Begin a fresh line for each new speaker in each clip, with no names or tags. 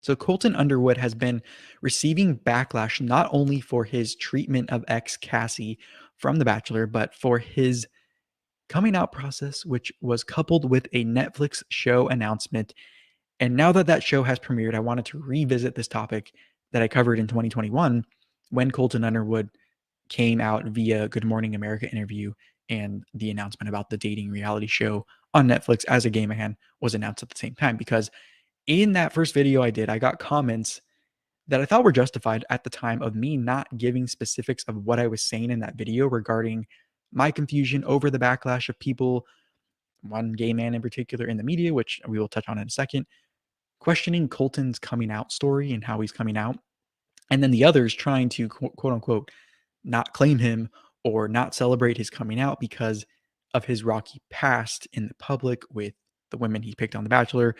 So Colton Underwood has been receiving backlash not only for his treatment of ex Cassie from The Bachelor, but for his coming out process, which was coupled with a Netflix show announcement. And now that that show has premiered, I wanted to revisit this topic that I covered in 2021 when Colton Underwood came out via Good Morning America interview and the announcement about the dating reality show on Netflix as a gay man was announced at the same time. Because in that first video I did, I got comments that I thought were justified at the time of me not giving specifics of what I was saying in that video regarding my confusion over the backlash of people, one gay man in particular in the media, which we will touch on in a second, questioning Colton's coming out story and how he's coming out, and then the others trying to quote unquote not claim him or not celebrate his coming out because of his rocky past in the public with the women he picked on The Bachelor,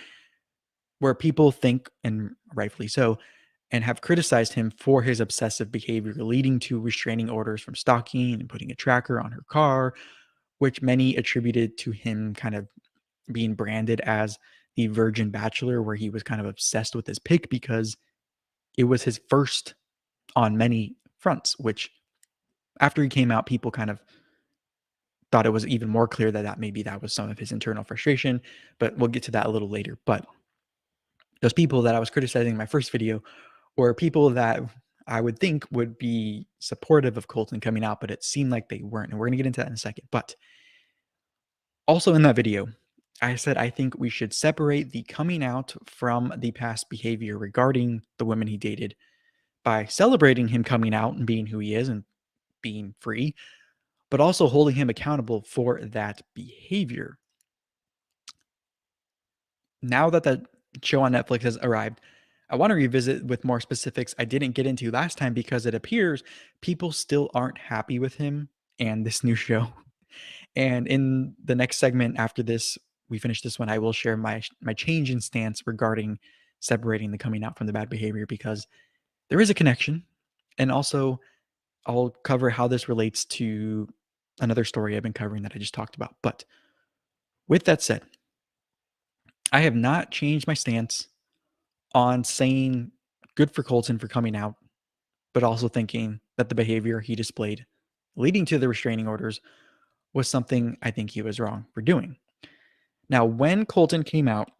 where people think, and rightfully so, and have criticized him for his obsessive behavior, leading to restraining orders from stalking and putting a tracker on her car, which many attributed to him kind of being branded as the Virgin Bachelor, where he was kind of obsessed with his pick because it was his first on many fronts, which after he came out, people kind of thought it was even more clear that maybe that was some of his internal frustration, but we'll get to that a little later. But those people that I was criticizing in my first video were people that I would think would be supportive of Colton coming out, but it seemed like they weren't. And we're going to get into that in a second. But also in that video, I said I think we should separate the coming out from the past behavior regarding the women he dated by celebrating him coming out and being who he is and being free, but also holding him accountable for that behavior. Now that that show on Netflix has arrived, I want to revisit with more specifics I didn't get into last time because it appears people still aren't happy with him and this new show. And in the next segment after this, we finish this one, I will share my change in stance regarding separating the coming out from the bad behavior because there is a connection. And also, I'll cover how this relates to another story I've been covering that I just talked about. But with that said, I have not changed my stance on saying good for Colton for coming out, but also thinking that the behavior he displayed leading to the restraining orders was something I think he was wrong for doing. Now, when Colton came out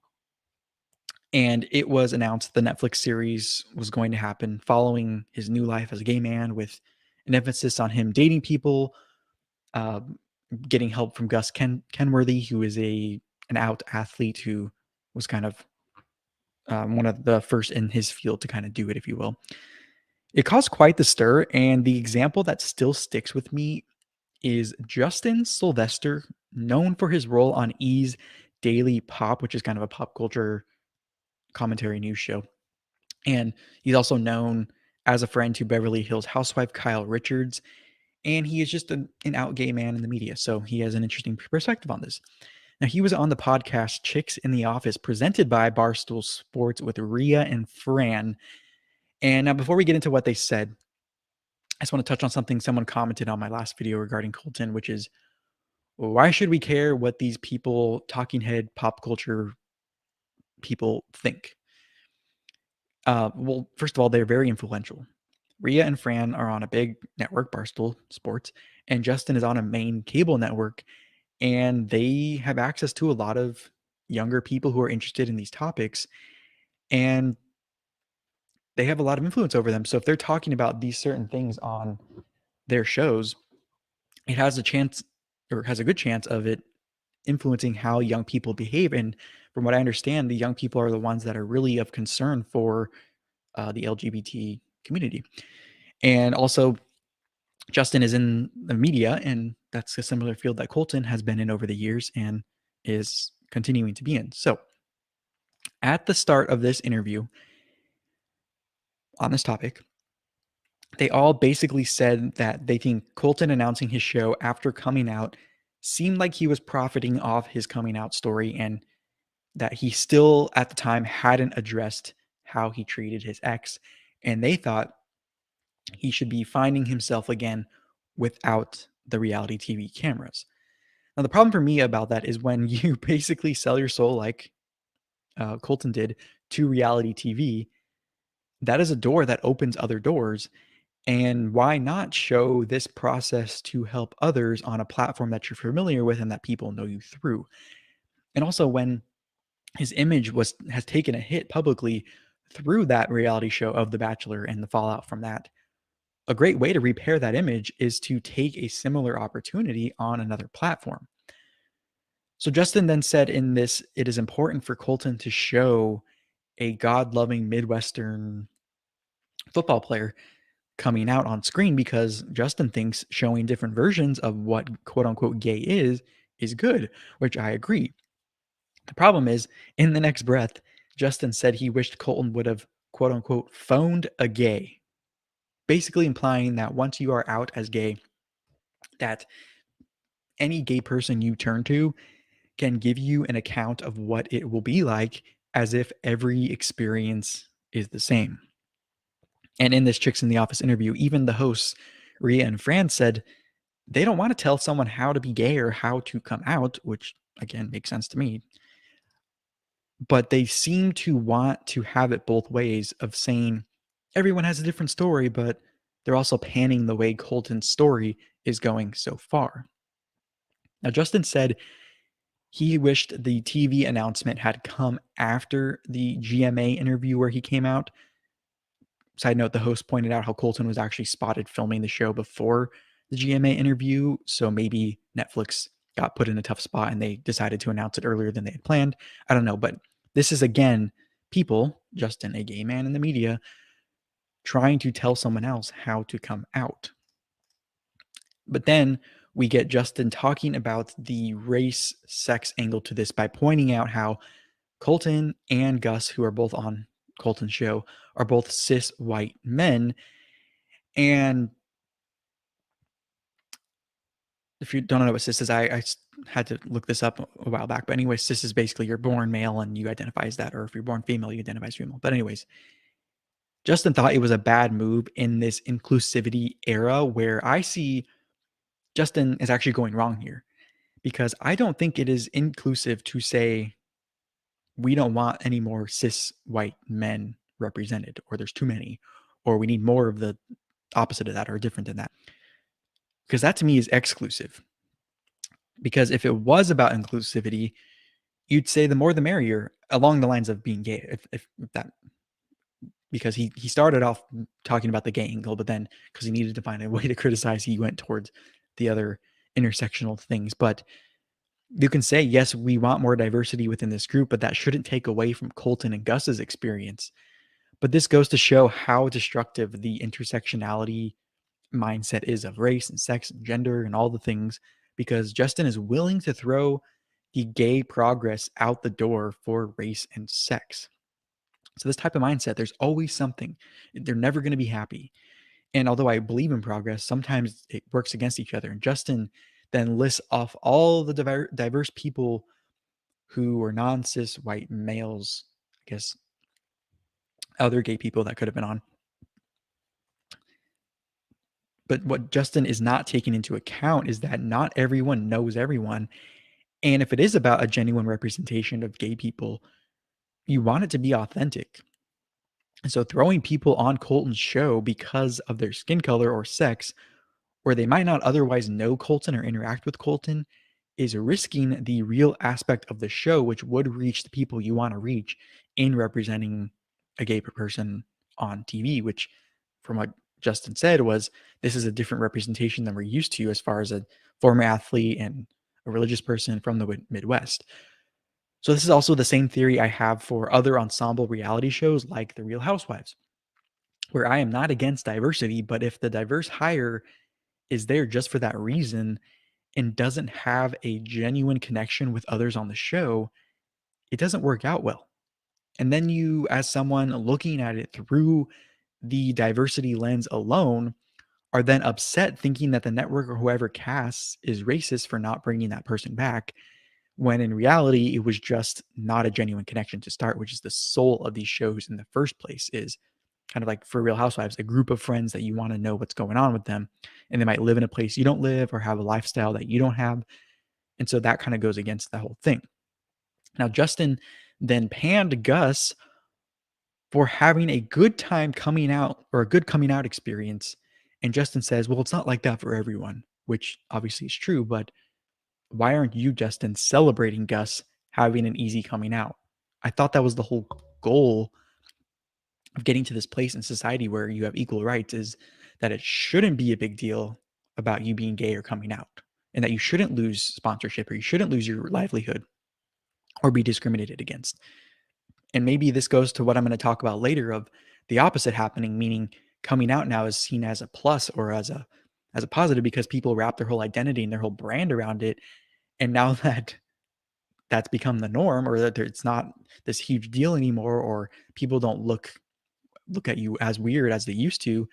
and it was announced the Netflix series was going to happen following his new life as a gay man with an emphasis on him dating people, uh, getting help from Gus Kenworthy, who is an out athlete who was kind of one of the first in his field to kind of do it, if you will. It caused quite the stir, and the example that still sticks with me is Justin Sylvester, known for his role on E's Daily Pop, which is kind of a pop culture commentary news show. And he's also known as a friend to Beverly Hills housewife Kyle Richards, and he is just an out gay man in the media, so he has an interesting perspective on this. Now, he was on the podcast Chicks in the Office, presented by Barstool Sports with Rhea and Fran. And now, before we get into what they said, I just want to touch on something someone commented on my last video regarding Colton, which is why should we care what these people, talking head pop culture people, think? Well, first of all, they're very influential. Rhea and Fran are on a big network, Barstool Sports, and Justin is on a main cable network, and they have access to a lot of younger people who are interested in these topics, and they have a lot of influence over them. So if they're talking about these certain things on their shows, it has a chance or has a good chance of it influencing how young people behave. And from what I understand, the young people are the ones that are really of concern for the LGBT community. And also, Justin is in the media, and that's a similar field that Colton has been in over the years and is continuing to be in. So, at the start of this interview on this topic, they all basically said that they think Colton announcing his show after coming out seemed like he was profiting off his coming out story and that he still at the time hadn't addressed how he treated his ex. And they thought he should be finding himself again without the reality TV cameras. Now, the problem for me about that is when you basically sell your soul like Colton did to reality TV, that is a door that opens other doors. And why not show this process to help others on a platform that you're familiar with and that people know you through? And also, when his image has taken a hit publicly through that reality show of The Bachelor and the fallout from that, a great way to repair that image is to take a similar opportunity on another platform. So Justin then said in this, it is important for Colton to show a God-loving Midwestern football player coming out on screen because Justin thinks showing different versions of what quote unquote gay is good, which I agree. The problem is, in the next breath, Justin said he wished Colton would have quote unquote phoned a gay, basically implying that once you are out as gay, that any gay person you turn to can give you an account of what it will be like as if every experience is the same. And in this Chicks in the Office interview, even the hosts, Rhea and Fran, said they don't want to tell someone how to be gay or how to come out, which again makes sense to me. But they seem to want to have it both ways of saying everyone has a different story, but they're also panning the way Colton's story is going so far. Now, Justin said he wished the TV announcement had come after the GMA interview where he came out. Side note, the host pointed out how Colton was actually spotted filming the show before the GMA interview, so maybe Netflix got put in a tough spot and they decided to announce it earlier than they had planned. I don't know, but this is again people, Justin, a gay man in the media, trying to tell someone else how to come out. But then we get Justin talking about the race sex angle to this by pointing out how Colton and Gus, who are both on Colton's show, are both cis white men. And if you don't know what cis is, I had to look this up a while back. But anyway, cis is basically you're born male and you identify as that, or if you're born female, you identify as female. But anyways, Justin thought it was a bad move in this inclusivity era where I see Justin is actually going wrong here because I don't think it is inclusive to say we don't want any more cis white men represented, or there's too many, or we need more of the opposite of that or different than that. Because that to me is exclusive. Because if it was about inclusivity, you'd say the more the merrier along the lines of being gay. If that, because he started off talking about the gay angle, but then because he needed to find a way to criticize, he went towards the other intersectional things. But you can say, yes, we want more diversity within this group, but that shouldn't take away from Colton and Gus's experience. But this goes to show how destructive the intersectionality mindset is of race and sex and gender and all the things, because Justin is willing to throw the gay progress out the door for race and sex. So this type of mindset, there's always something. They're never going to be happy. And although I believe in progress, sometimes it works against each other. And Justin then lists off all the diverse people who are non-cis white males, I guess other gay people that could have been on. But what Justin is not taking into account is that not everyone knows everyone. And if it is about a genuine representation of gay people, you want it to be authentic. And so throwing people on Colton's show because of their skin color or sex, where they might not otherwise know Colton or interact with Colton, is risking the real aspect of the show, which would reach the people you want to reach in representing a gay person on TV, which, from what Justin said, was this is a different representation than we're used to as far as a former athlete and a religious person from the Midwest. So this is also the same theory I have for other ensemble reality shows like The Real Housewives, where I am not against diversity, but if the diverse hire is there just for that reason and doesn't have a genuine connection with others on the show, it doesn't work out well. And then you, as someone looking at it through the diversity lens alone, are then upset thinking that the network or whoever casts is racist for not bringing that person back, when in reality, it was just not a genuine connection to start, which is the soul of these shows in the first place, is kind of like for Real Housewives, a group of friends that you want to know what's going on with them. And they might live in a place you don't live or have a lifestyle that you don't have. And so that kind of goes against the whole thing. Now, Justin then panned Gus for having a good time coming out or a good coming out experience. And Justin says, well, it's not like that for everyone, which obviously is true, but why aren't you, Justin, celebrating Gus having an easy coming out? I thought that was the whole goal of getting to this place in society where you have equal rights, is that it shouldn't be a big deal about you being gay or coming out, and that you shouldn't lose sponsorship or you shouldn't lose your livelihood or be discriminated against. And maybe this goes to what I'm going to talk about later of the opposite happening, meaning coming out now is seen as a plus or as a positive because people wrap their whole identity and their whole brand around it. And now that that's become the norm, or that it's not this huge deal anymore, or people don't look at you as weird as they used to,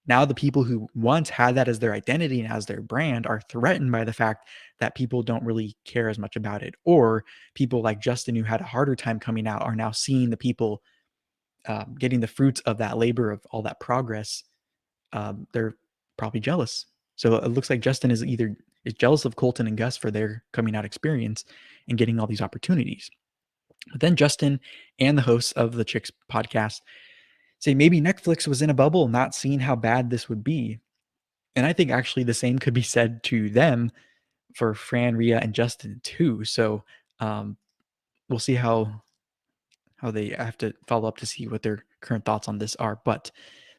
now the people who once had that as their identity and as their brand are threatened by the fact that people don't really care as much about it. Or people like Justin, who had a harder time coming out, are now seeing the people getting the fruits of that labor, of all that progress. They're probably jealous. So it looks like Justin is jealous of Colton and Gus for their coming out experience and getting all these opportunities. But then Justin and the hosts of the Chicks podcast say maybe Netflix was in a bubble, not seeing how bad this would be. And I think actually the same could be said to them for Fran, Rhea, and Justin too. So we'll see how they have to follow up to see what their current thoughts on this are. But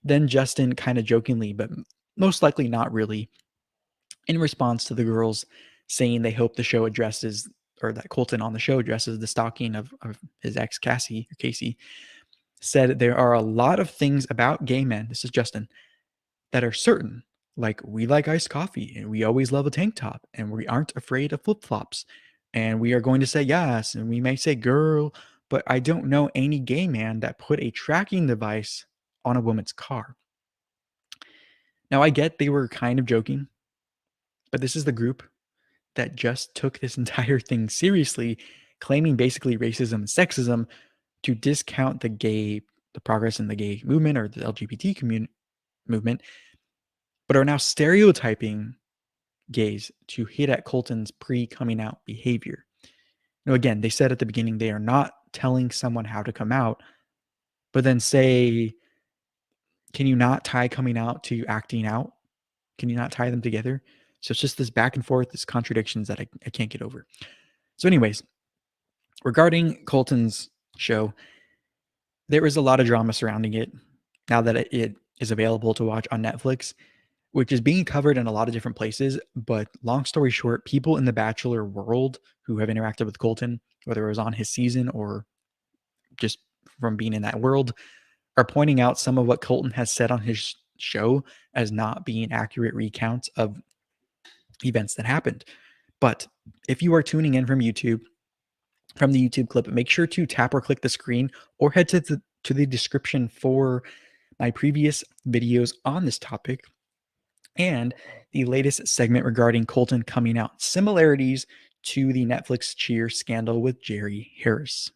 then Justin kind of jokingly, but most likely not really, in response to the girls saying they hope the show addresses, or that Colton on the show addresses, the stalking of his ex Cassie, said there are a lot of things about gay men, this is Justin, that are certain. Like, we like iced coffee and we always love a tank top and we aren't afraid of flip flops and we are going to say yes and we may say girl, but I don't know any gay man that put a tracking device on a woman's car. Now, I get they were kind of joking, but this is the group that just took this entire thing seriously, claiming basically racism and sexism to discount the progress in the gay movement or the LGBT movement, but are now stereotyping gays to hit at Colton's pre-coming out behavior. Now, again, they said at the beginning they are not telling someone how to come out, but then say, can you not tie coming out to acting out? Can you not tie them together? So it's just this back and forth, this contradictions that I can't get over. So anyways, regarding Colton's show, there is a lot of drama surrounding it now that it is available to watch on Netflix, which is being covered in a lot of different places. But long story short, people in the Bachelor world who have interacted with Colton, whether it was on his season or just from being in that world, are pointing out some of what Colton has said on his show as not being accurate recounts of events that happened. But if you are tuning in from YouTube, from the YouTube clip, make sure to tap or click the screen or head to the description for my previous videos on this topic and the latest segment regarding Colton coming out, similarities to the Netflix Cheers scandal with Jerry Harris.